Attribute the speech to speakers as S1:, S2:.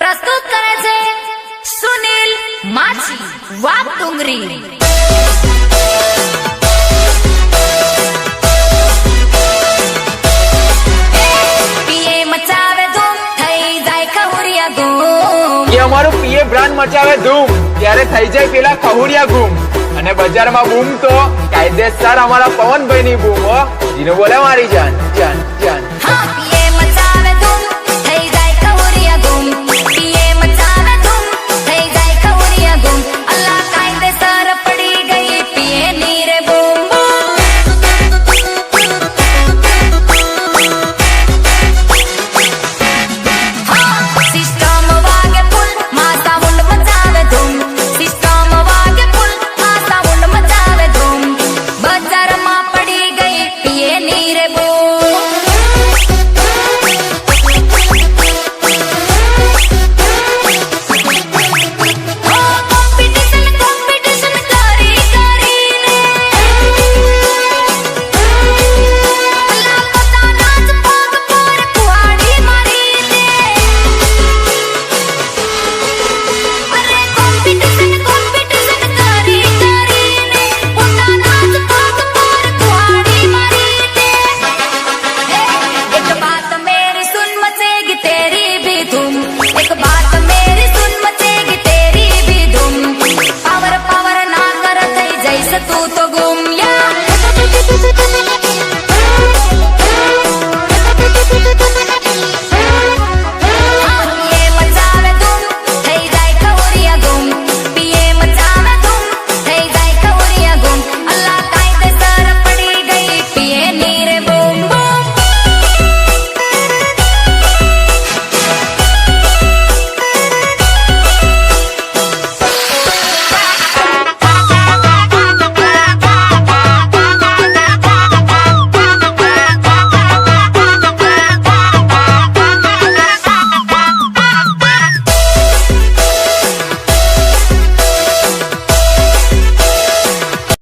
S1: પ્રસ્તુત કરે છે સુનિલ માછી વાઘ ડુંગરી।
S2: અમારું પીએ બ્રાન્ડ મચાવે ધૂમ ત્યારે થઈ જાય પેલા ખહુડિયા ગુમ અને બજારમાં બૂમ તો કાયદેસર અમારા પવનભાઈ ની બૂમ હો, જીનો બોલે મારી જાન જાન જાન।